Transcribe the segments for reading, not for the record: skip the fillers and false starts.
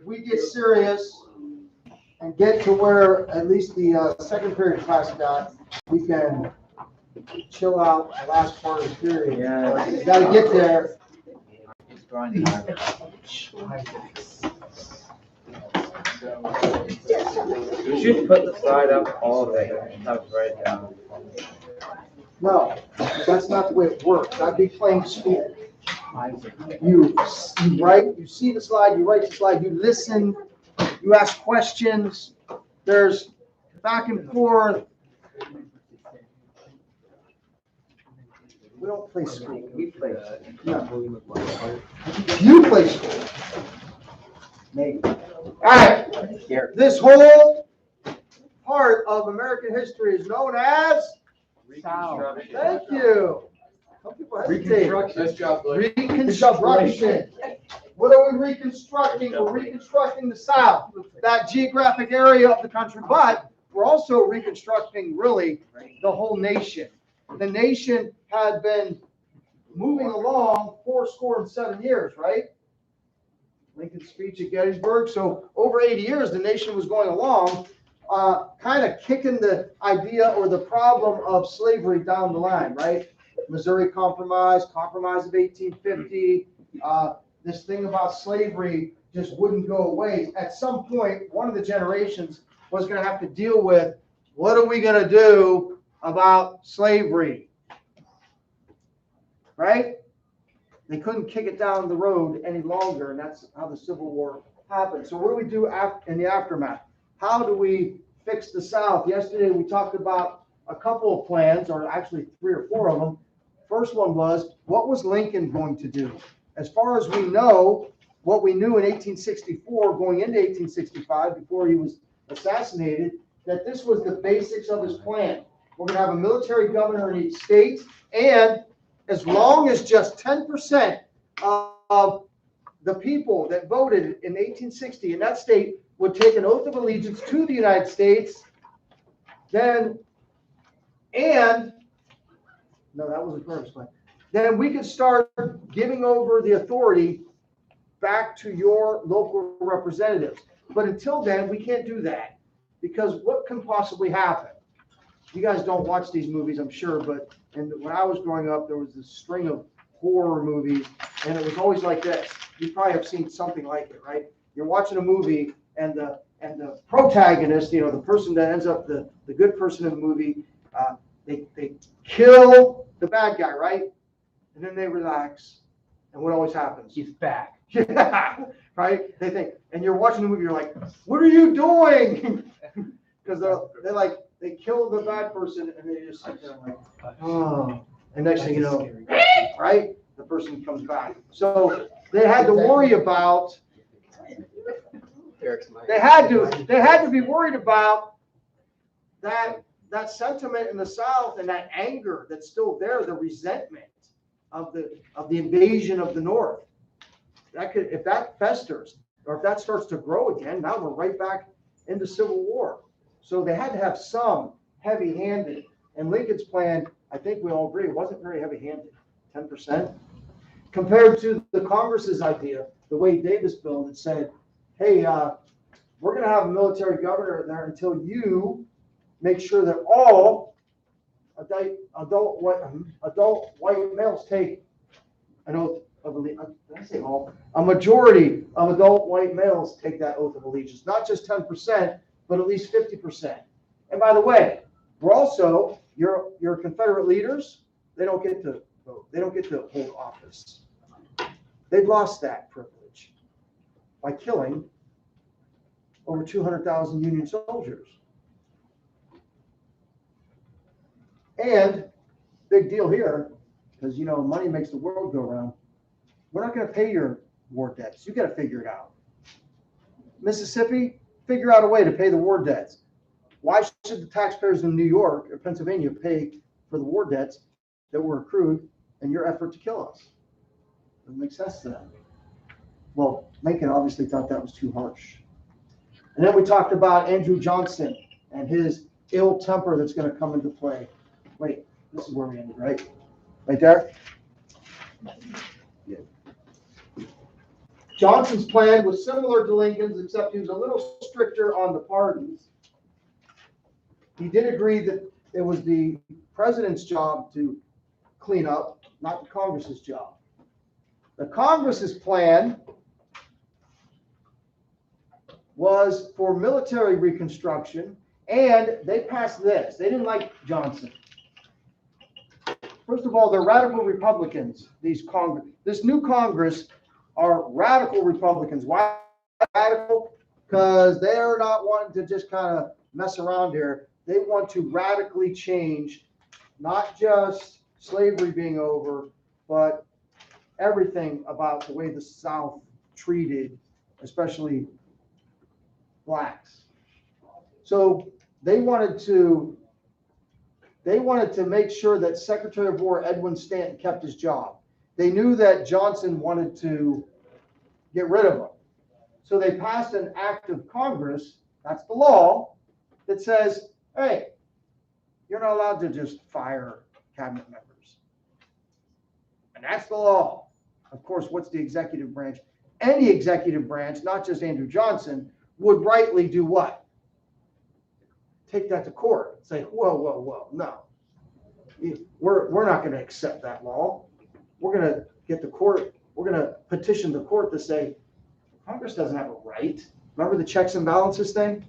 if we get serious and get to where at least the second period class got, we can chill out the last part of the period. Yeah. You gotta get there. It's grinding hard. We should put the slide up all the way and have it right down. No, that's not the way it works. I'd be playing school. You write, you see the slide, you write the slide, you listen, you ask questions, there's back and forth. We don't play school. We play. No. You play school. Maybe. All right. This whole part of American history is known as. Reconstruction. Thank you. Some people hesitate. Nice job, Blake. Reconstruction. What are we reconstructing? We're reconstructing the South, that geographic area of the country, but we're also reconstructing really the whole nation. The nation had been moving along 7 years, right? Lincoln's speech at Gettysburg. So over 80 years, the nation was going along, kind of kicking the idea or the problem of slavery down the line, right? Missouri Compromise of 1850. This thing about slavery just wouldn't go away. At some point, one of the generations was going to have to deal with, what are we going to do about slavery? Right? They couldn't kick it down the road any longer, and that's how the Civil War happened. So what do we do in the aftermath? How do we fix the South? Yesterday we talked about a couple of plans, or actually 3 or 4 of them. First one was, what was Lincoln going to do? As far as we know, what we knew in 1864, going into 1865, before he was assassinated, that this was the basics of his plan. We're going to have a military governor in each state, and as long as just 10% of the people that voted in 1860 in that state would take an oath of allegiance to the United States, then, no, that wasn't first, but then we could start giving over the authority back to your local representatives. But until then, we can't do that, because what can possibly happen? You guys don't watch these movies, I'm sure, but when I was growing up, there was this string of horror movies, and it was always like this. You probably have seen something like it, right? You're watching a movie, and the protagonist, the person that ends up the good person in the movie, they kill the bad guy, right? And then they relax, and what always happens? He's back. Yeah, right? They think, and you're watching the movie, you're like, what are you doing? Because they kill the bad person, and they just sit there like, oh. And next thing you know, right? The person comes back. So they had to worry about. They had to be worried about that sentiment in the South and that anger that's still there, the resentment of the invasion of the North. If that festers or if that starts to grow again, now we're right back into Civil War. So they had to have some heavy-handed. And Lincoln's plan, I think we all agree, wasn't very heavy-handed, 10%. Compared to the Congress's idea, the Wade Davis bill that said, hey, we're going to have a military governor there until you make sure that all adult white males take an oath of allegiance. Did I say all? A majority of adult white males take that oath of allegiance, not just 10%, but at least 50%. And by the way, we're also your Confederate leaders. They don't get to vote. They don't get to hold office. They've lost that privilege by killing over 200,000 Union soldiers. And big deal here, because money makes the world go round. We're not going to pay your war debts. You got to figure it out. Mississippi, figure out a way to pay the war debts. Why should the taxpayers in New York or Pennsylvania pay for the war debts that were accrued in your effort to kill us? Doesn't make sense to them. Well, Lincoln obviously thought that was too harsh. And then we talked about Andrew Johnson and his ill temper that's going to come into play. Wait, this is where we ended, right? Right there? Yeah. Johnson's plan was similar to Lincoln's, except he was a little stricter on the pardons. He did agree that it was the president's job to clean up, not the Congress's job. The Congress's plan was for military reconstruction, and they passed this. They didn't like Johnson. First of all, they're radical Republicans. This new Congress are radical Republicans. Why radical? Because they're not wanting to just kind of mess around here. They want to radically change, not just slavery being over, but everything about the way the South treated, especially blacks. So they wanted to make sure that Secretary of War Edwin Stanton kept his job. They knew that Johnson wanted to get rid of him. So they passed an act of Congress, that's the law, that says, hey, you're not allowed to just fire cabinet members. And that's the law. Of course, what's the executive branch? Any executive branch, not just Andrew Johnson, would rightly do what? Take that to court. Say, whoa, no. We're not going to accept that law. We're going to get the court, we're going to petition the court to say, Congress doesn't have a right. Remember the checks and balances thing?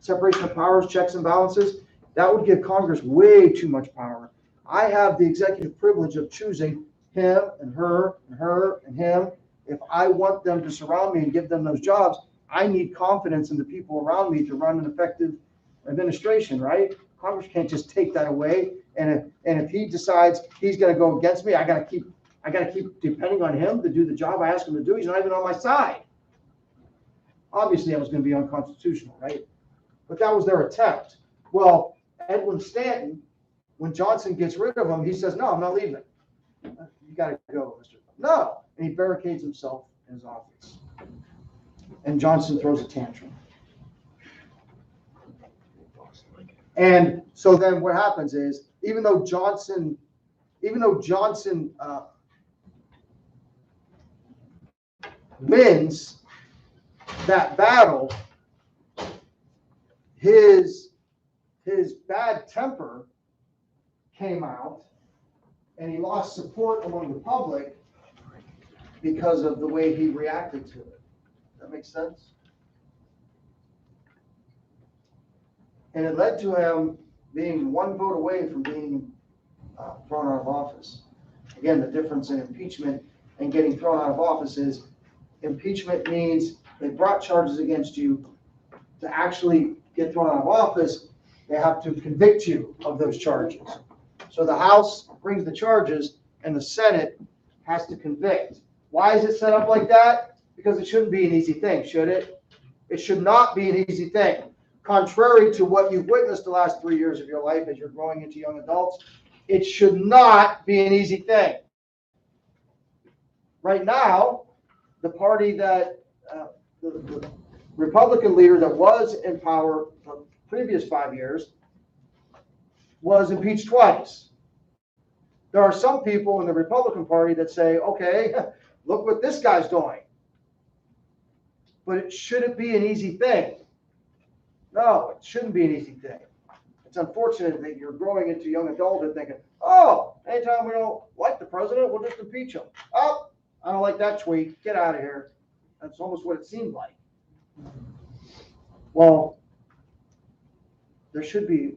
Separation of powers, checks and balances? That would give Congress way too much power. I have the executive privilege of choosing him and her and her and him. If I want them to surround me and give them those jobs, I need confidence in the people around me to run an effective administration, right? Congress can't just take that away. And if he decides he's going to go against me, I got to keep depending on him to do the job I asked him to do. He's not even on my side. Obviously, that was going to be unconstitutional, right? But that was their attempt. Well, Edwin Stanton, when Johnson gets rid of him, he says, no, I'm not leaving. You got to go, Mr. No. And he barricades himself in his office. And Johnson throws a tantrum. And so then what happens is, even though Johnson wins that battle, his bad temper came out, and he lost support among the public because of the way he reacted to it. Does that make sense? And it led to him being one vote away from being thrown out of office. Again, the difference in impeachment and getting thrown out of office is impeachment means they brought charges against you. To actually get thrown out of office, they have to convict you of those charges. So the House brings the charges and the Senate has to convict. Why is it set up like that? Because it shouldn't be an easy thing, should it? It should not be an easy thing. Contrary to what you've witnessed the last 3 years of your life as you're growing into young adults, it should not be an easy thing. Right now, the party that, the Republican leader that was in power the previous 5 years was impeached twice. There are some people in the Republican Party that say, okay, look what this guy's doing. But it shouldn't be an easy thing. No, it shouldn't be an easy thing. It's unfortunate that you're growing into young adulthood thinking, oh, anytime we don't like the president, we'll just impeach him. Oh, I don't like that tweet. Get out of here. That's almost what it seemed like. Well, there should be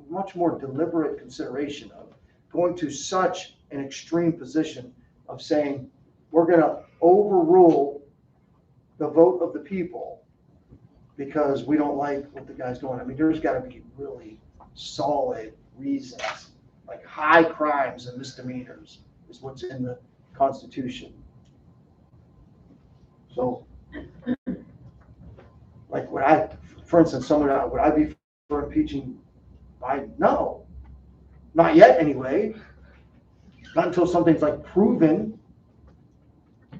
much more deliberate consideration of going to such an extreme position of saying, we're going to overrule the vote of the people because we don't like what the guy's doing. I mean, there's got to be really solid reasons, like high crimes and misdemeanors is what's in the Constitution. So, like, for instance, would I be for impeaching Biden? No, not yet anyway. Not until something's like proven,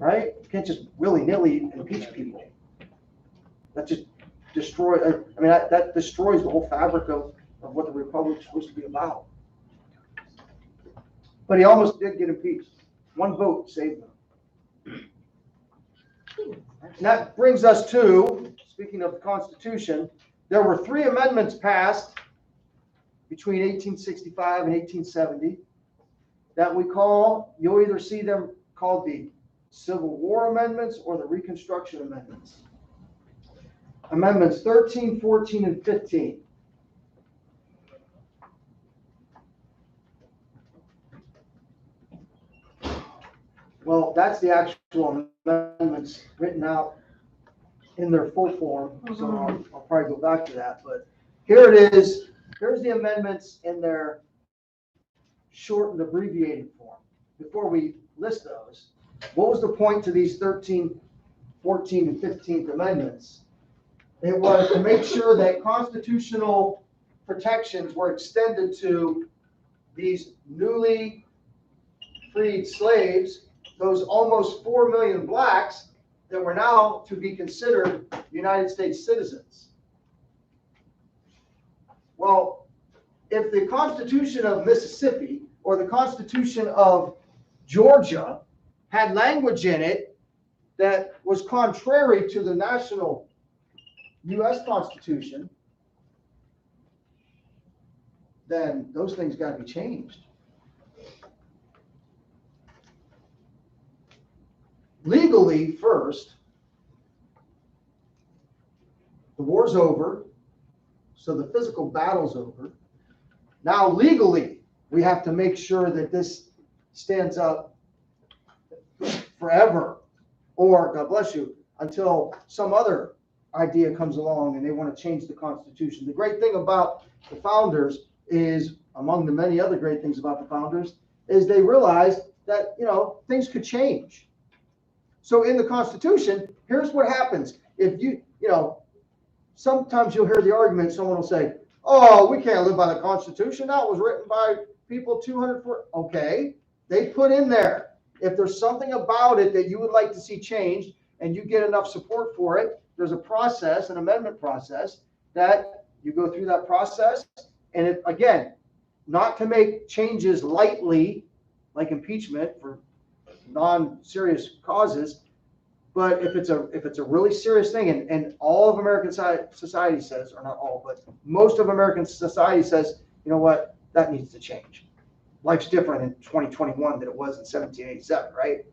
right? You can't just willy-nilly impeach people. That just that destroys the whole fabric of what the Republic is supposed to be about. But he almost did get impeached. One vote saved him. And that brings us to, speaking of the Constitution, there were 3 amendments passed between 1865 and 1870 that we call, you'll either see them called the Civil War Amendments or the Reconstruction Amendments. Amendments 13, 14, and 15. Well, that's the actual amendments written out in their full form, so I'll probably go back to that, but here it is. Here's the amendments in their shortened, abbreviated form. Before we list those, what was the point to these 13, 14, and 15th amendments? It was to make sure that constitutional protections were extended to these newly freed slaves, those almost 4 million blacks that were now to be considered United States citizens. Well, if the Constitution of Mississippi or the Constitution of Georgia had language in it that was contrary to the national U.S. Constitution, then those things got to be changed. Legally, first, the war's over, so the physical battle's over. Now, legally, we have to make sure that this stands up forever, or, God bless you, until some other idea comes along and they want to change the Constitution. The great thing about the founders is, among the many other great things about the founders, is they realized that, things could change. So in the Constitution, here's what happens. If sometimes you'll hear the argument, someone will say, oh, we can't live by the Constitution. That was written by people 200 years. Okay, they put in there, if there's something about it that you would like to see changed and you get enough support for it, there's a process, an amendment process, that you go through that process. And if, again, not to make changes lightly, like impeachment for non-serious causes, but if it's a really serious thing, and all of American society says, or not all, but most of American society says, you know what, that needs to change. Life's different in 2021 than it was in 1787, right?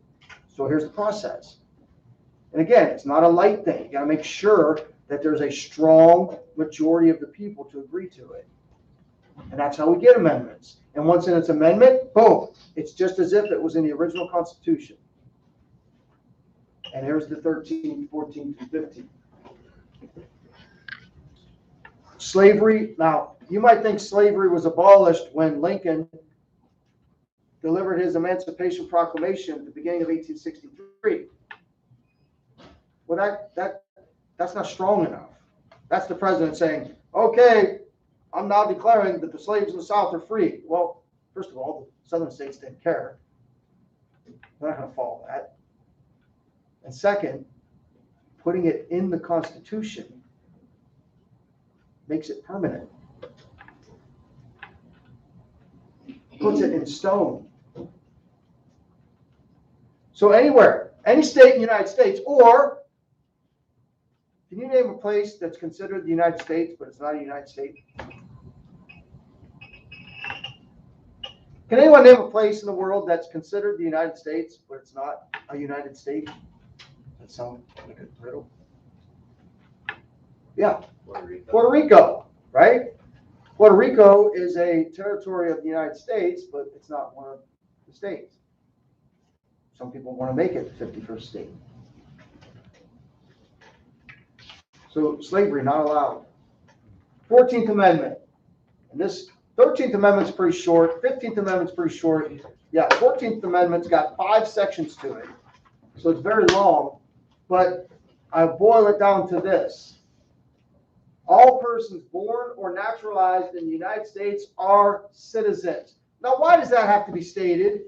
So here's the process. And again, it's not a light thing. You got to make sure that there's a strong majority of the people to agree to it. And that's how we get amendments. And once in its amendment, boom, it's just as if it was in the original Constitution. And here's the 13, 14, through 15. Slavery. Now, you might think slavery was abolished when Lincoln delivered his Emancipation Proclamation at the beginning of 1863. Well, that's not strong enough. That's the president saying, okay, I'm now declaring that the slaves in the South are free. Well, first of all, the southern states didn't care. They're not going to follow that. And second, putting it in the Constitution makes it permanent. Puts it in stone. So anywhere, any state in the United States, or can you name a place that's considered the United States, but it's not a United State? Can anyone name a place in the world that's considered the United States, but it's not a United State? That sounds like a riddle. Yeah, Puerto Rico, right? Puerto Rico is a territory of the United States, but it's not one of the states. Some people want to make it the 51st state. So slavery not allowed. 14th Amendment. And this 13th Amendment's pretty short. 15th Amendment's pretty short. Yeah, 14th Amendment's got 5 sections to it. So it's very long. But I boil it down to this. All persons born or naturalized in the United States are citizens. Now, why does that have to be stated?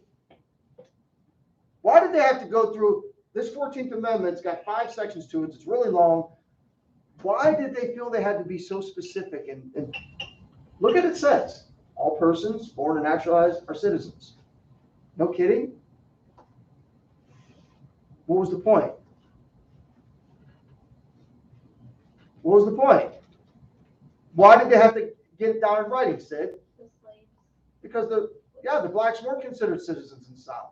Why did they have to go through this 14th Amendment's got 5 sections to it. It's really long. Why did they feel they had to be so specific? And look at it says, all persons born and naturalized are citizens. No kidding? What was the point? What was the point? Why did they have to get it down in writing, Sid? The slaves. Because the blacks weren't considered citizens in the South.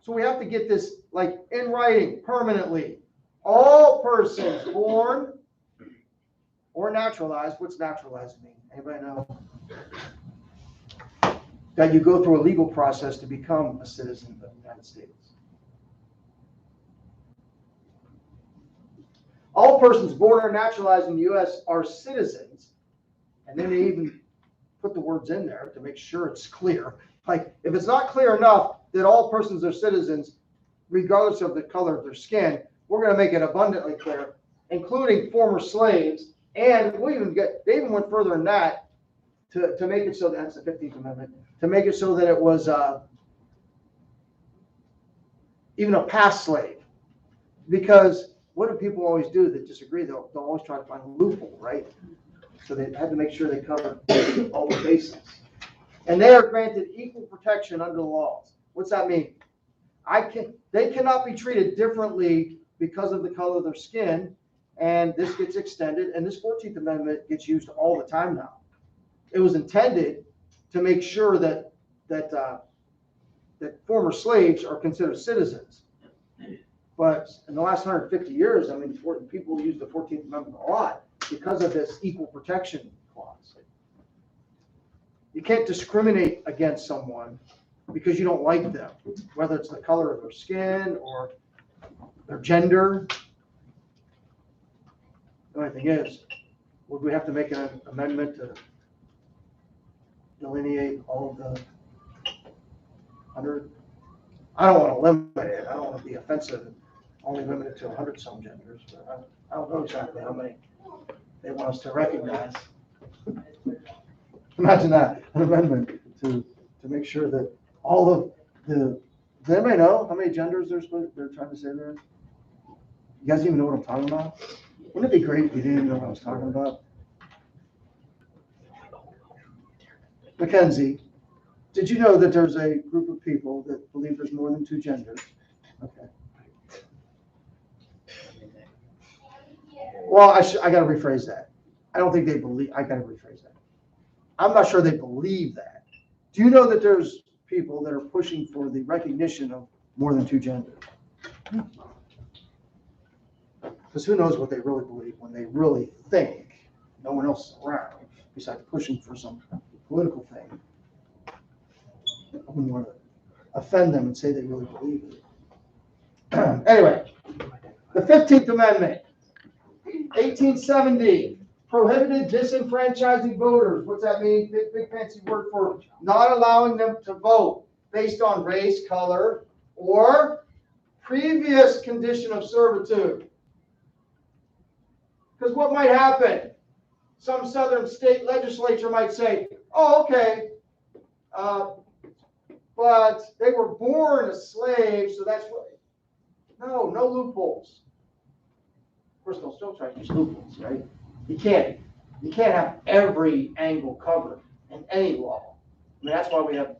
So we have to get this like in writing permanently. All persons born or naturalized. What's naturalized mean? Anybody know? That you go through a legal process to become a citizen of the United States. All persons born or naturalized in the U.S. are citizens, and then they even put the words in there to make sure it's clear. Like, if it's not clear enough that all persons are citizens, regardless of the color of their skin, we're going to make it abundantly clear, including former slaves. And they even went further than that to make it so that's the 15th Amendment, to make it so that it was even a past slave. Because what do people always do that disagree? They'll always try to find a loophole, right? So they had to make sure they covered all the bases. And they are granted equal protection under the laws. What's that mean? They cannot be treated differently because of the color of their skin, and this gets extended, and this 14th Amendment gets used all the time now. It was intended to make sure that former slaves are considered citizens. But in the last 150 years, I mean, people use the 14th Amendment a lot because of this equal protection clause. You can't discriminate against someone because you don't like them, whether it's the color of their skin or their gender. The only thing is, would we have to make an amendment to delineate all of the 100? I don't want to limit it. I don't want to be offensive and only limit it to 100 some genders, but I don't know exactly how many they want us to recognize. Imagine that, an amendment to make sure that all of does anybody know how many genders they're trying to say there? You guys even know what I'm talking about? Wouldn't it be great if you didn't even know what I was talking about? Mackenzie, did you know that there's a group of people that believe there's more than 2 genders? Okay. Well, I got to rephrase that. I don't think they believe. I got to rephrase that. I'm not sure they believe that. Do you know that there's people that are pushing for the recognition of more than 2 genders? Because who knows what they really believe when they really think no one else is around, besides pushing for some political thing. I wouldn't want to offend them and say they really believe it. Anyway, the 15th Amendment, 1870, prohibited disenfranchising voters. What's that mean? Big fancy word for not allowing them to vote based on race, color, or previous condition of servitude. Because what might happen? Some southern state legislature might say, oh, okay, but they were born a slave, so that's what. No loopholes. Of course, they'll still try to use loopholes, right? You can't have every angle covered in any law. I mean, that's why we have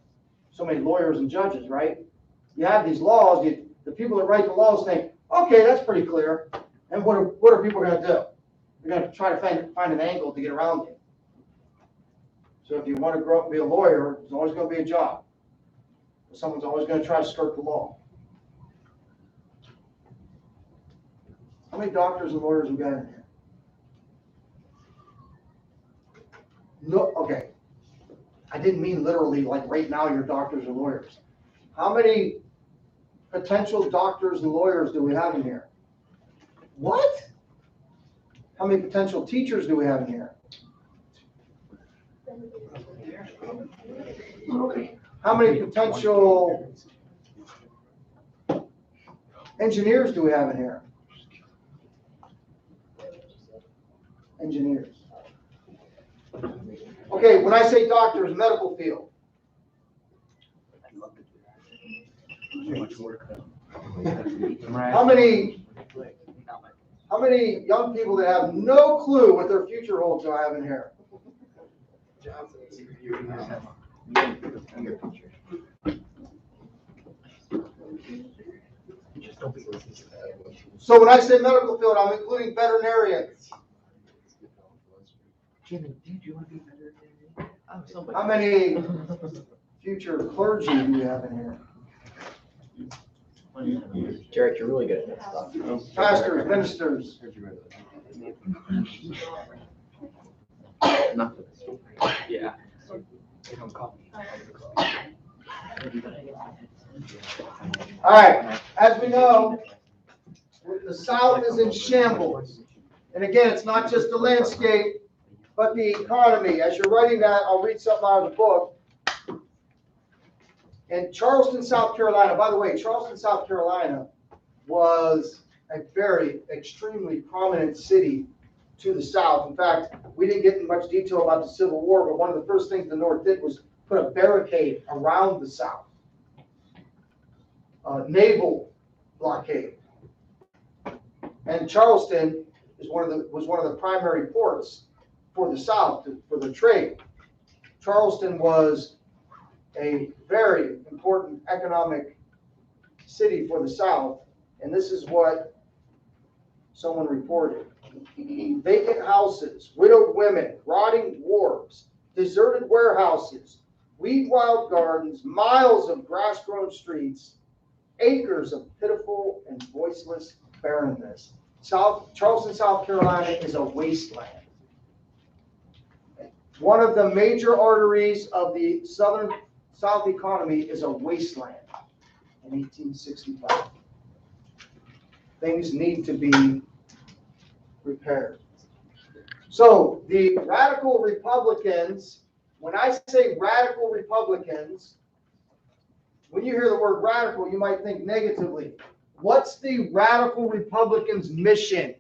so many lawyers and judges, right? You have these laws, the people that write the laws think, okay, that's pretty clear. And what are people going to do? They're going to try to find an angle to get around it. So if you want to grow up and be a lawyer, there's always going to be a job. Someone's always going to try to skirt the law. How many doctors and lawyers we got in here? No, okay. I didn't mean literally like right now you're doctors and lawyers. How many potential doctors and lawyers do we have in here? What? How many potential teachers do we have in here? How many potential engineers do we have in here? Engineers. Okay, when I say doctors, medical field. How many young people that have no clue what their future holds do I have in here? So when I say medical field, I'm including veterinarians. Jimmy, dude, you want to be better than me? Oh, somebody. How many future clergy do you have in here? Jarrett, you're really good at that stuff. Pastors, ministers. Not for this. Yeah. All right, as we know, the South is in shambles. And again, it's not just the landscape, but the economy. As you're writing that, I'll read something out of the book. In Charleston, South Carolina, by the way, Charleston, South Carolina was a very extremely prominent city to the South. In fact, we didn't get in much detail about the Civil War, but one of the first things the North did was put a barricade around the South. Naval blockade. And Charleston was one of the primary ports for the South, for the trade. Charleston was a very important economic city for the South, and this is what someone reported. Vacant houses, widowed women, rotting wharves, deserted warehouses, weed-wild gardens, miles of grass-grown streets, acres of pitiful and voiceless barrenness. Charleston, South Carolina is a wasteland. One of the major arteries of the South economy is a wasteland in 1865. Things need to be repaired. So the radical Republicans, when I say radical Republicans, when you hear the word radical, you might think negatively. What's the radical Republicans' mission?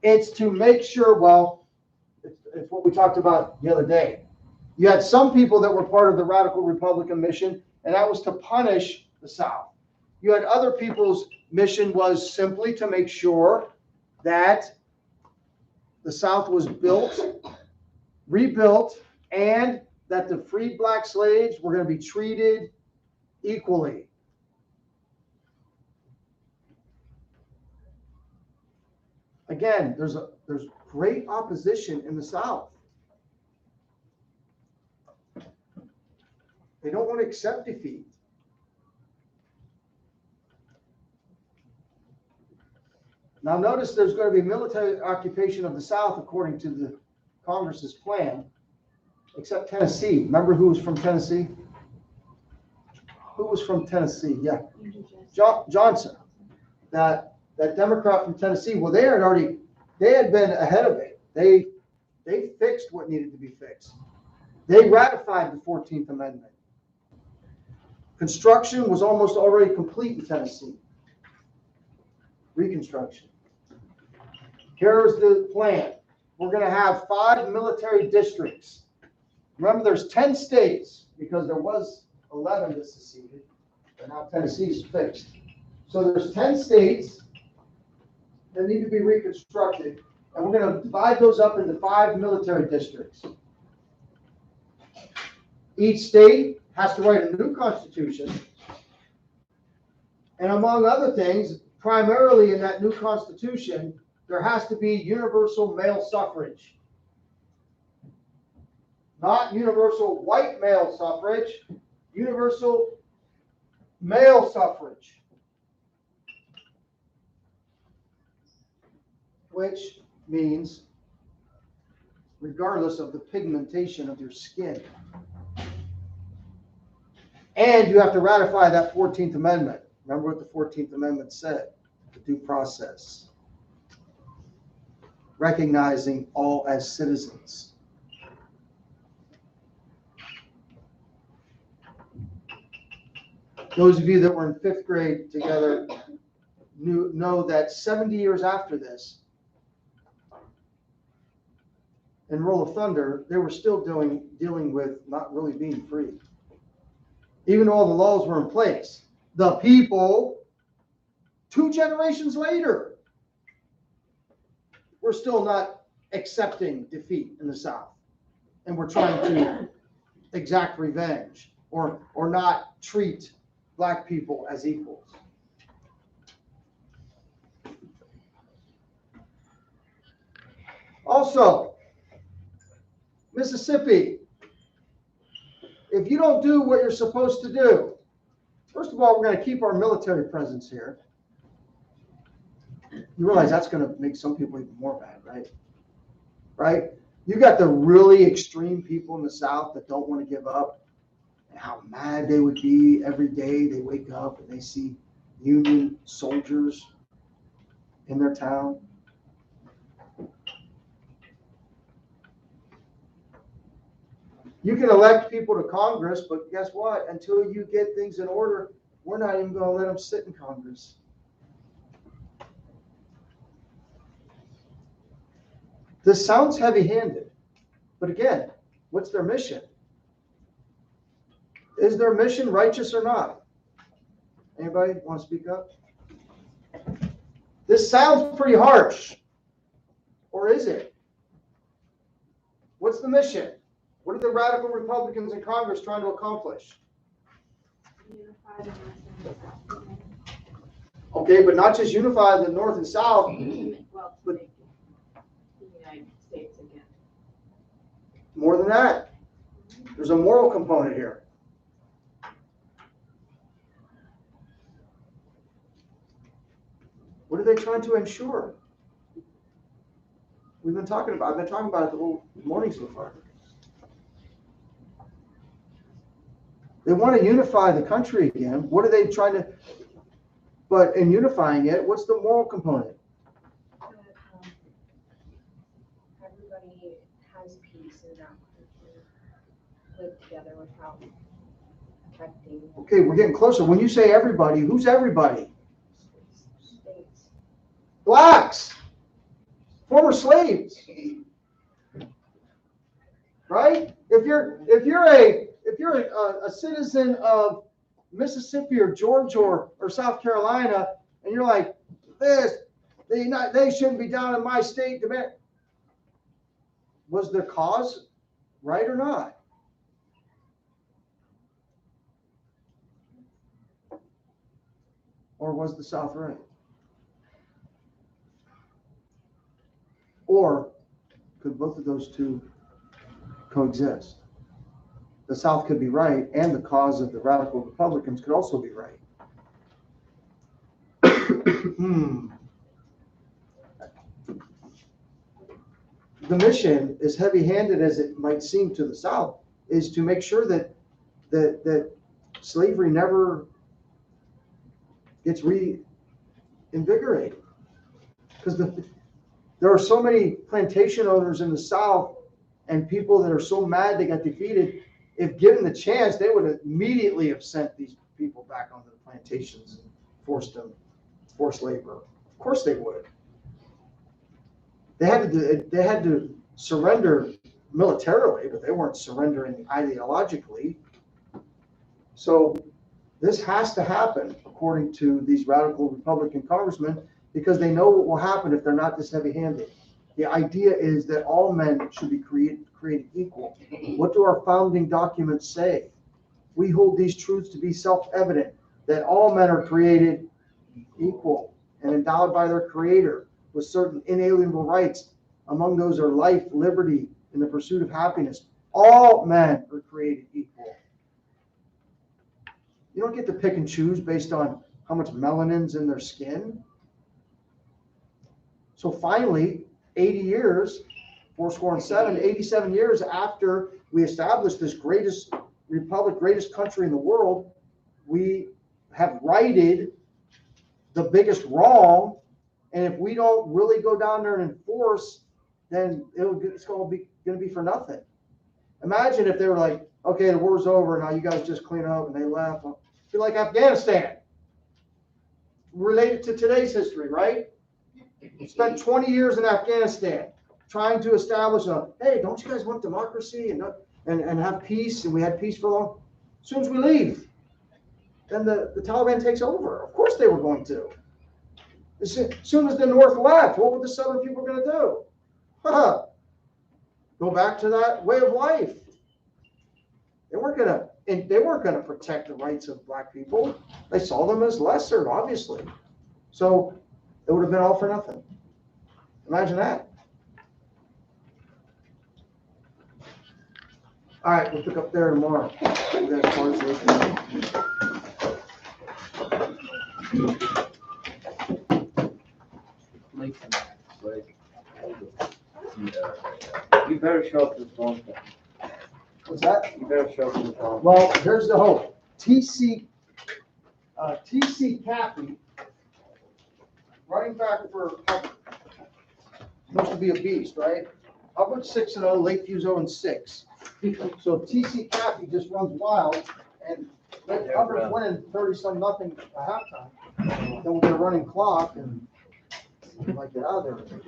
It's to make sure, well, it's what we talked about the other day. You had some people that were part of the radical Republican mission, and that was to punish the South. You had other people's mission was simply to make sure that the South was built, rebuilt, and that the freed black slaves were going to be treated equally. Again, there's great opposition in the South. They don't want to accept defeat. Now notice there's going to be military occupation of the South according to the Congress's plan, except Tennessee. Remember who was from Tennessee? Who was from Tennessee? Yeah. Johnson. That Democrat from Tennessee. Well, they had been ahead of it. They fixed what needed to be fixed. They ratified the 14th Amendment. Construction was almost already complete in Tennessee. Reconstruction. Here's the plan. We're going to have 5 military districts. Remember, there's 10 states because there was 11 that seceded, but now Tennessee is fixed. So there's 10 states that need to be reconstructed, and we're going to divide those up into 5 military districts. Each state has to write a new constitution, and among other things, primarily in that new constitution, there has to be universal male suffrage. Not universal white male suffrage, universal male suffrage. Which means regardless of the pigmentation of your skin. And you have to ratify that 14th Amendment. Remember what the 14th Amendment said, the due process. Recognizing all as citizens. Those of you that were in 5th grade together know that 70 years after this, in Roll of Thunder, they were still dealing with not really being free. Even though all the laws were in place, the people, 2 generations later, we're still not accepting defeat in the South. And we're trying to exact revenge or not treat black people as equals. Also, Mississippi, if you don't do what you're supposed to do, first of all, we're going to keep our military presence here. You realize that's going to make some people even more mad, right? Right? You got the really extreme people in the South that don't want to give up, and how mad they would be every day they wake up and they see Union soldiers in their town. You can elect people to Congress, but guess what? Until you get things in order, we're not even going to let them sit in Congress. This sounds heavy-handed, but again, what's their mission? Is their mission righteous or not? Anybody want to speak up? This sounds pretty harsh, or is it? What's the mission? What are the radical Republicans in Congress trying to accomplish? Unify the North and South. Okay, but not just unify the North and South. Well, to make the United States again. More than that, there's a moral component here. What are they trying to ensure? I've been talking about it the whole morning so far. They want to unify the country again. What are they trying to, but in unifying it, what's the moral component? That everybody has peace in that country, live together without affecting Okay, we're getting closer. When you say everybody, who's everybody? states. Blacks, former slaves, right? If you're a citizen of Mississippi or Georgia or South Carolina, and you're like, they shouldn't be down in my state. Was their cause right or not? Or was the South right? Or could both of those two coexist? The South could be right, and the cause of the radical Republicans could also be right. The mission, as heavy-handed as it might seem to the South, is to make sure that slavery never gets reinvigorated. Because there are so many plantation owners in the South and people that are so mad they got defeated. If given the chance, they would immediately have sent these people back onto the plantations and forced labor. Of course they would. They had to surrender militarily, but they weren't surrendering ideologically. So this has to happen, according to these radical Republican congressmen, because they know what will happen if they're not this heavy-handed. The idea is that all men should be created equal. What do our founding documents say? We hold these truths to be self-evident, that all men are created equal and endowed by their Creator with certain inalienable rights. Among those are life, liberty, and the pursuit of happiness. All men are created equal. You don't get to pick and choose based on how much melanin's in their skin. So finally, 80 years, 87 years after we established this greatest republic, greatest country in the world, we have righted the biggest wrong. And if we don't really go down there and enforce, then it's going to be for nothing. Imagine if they were like, okay, the war's over, now you guys just clean up, and they left. Be like Afghanistan, related to today's history, right? Spent 20 years in Afghanistan trying to establish hey, don't you guys want democracy and have peace? And we had peace for long. As soon as we leave, then the Taliban takes over. Of course they were going to. As soon as the North left, what were the Southern people going to do? Go back to that way of life. They weren't going to protect the rights of black people. They saw them as lesser, obviously. So it would have been all for nothing. Imagine that. All right, we'll pick up there tomorrow. You guys want to- You better show up to the phone. What's that? You better show up to the phone. Well, here's the hope. TC Cappy, running back for Hubbard. Supposed to be a beast, right? Hubbard 6-0, Lakeview's 0-6. So TC Cappy just runs wild and Hubbard's winning 30-some nothing at halftime. Then we get a running clock and we might get out of there.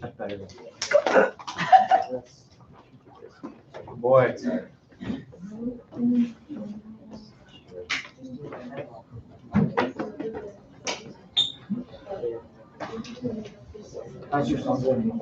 That's better than. Boy. That's just something.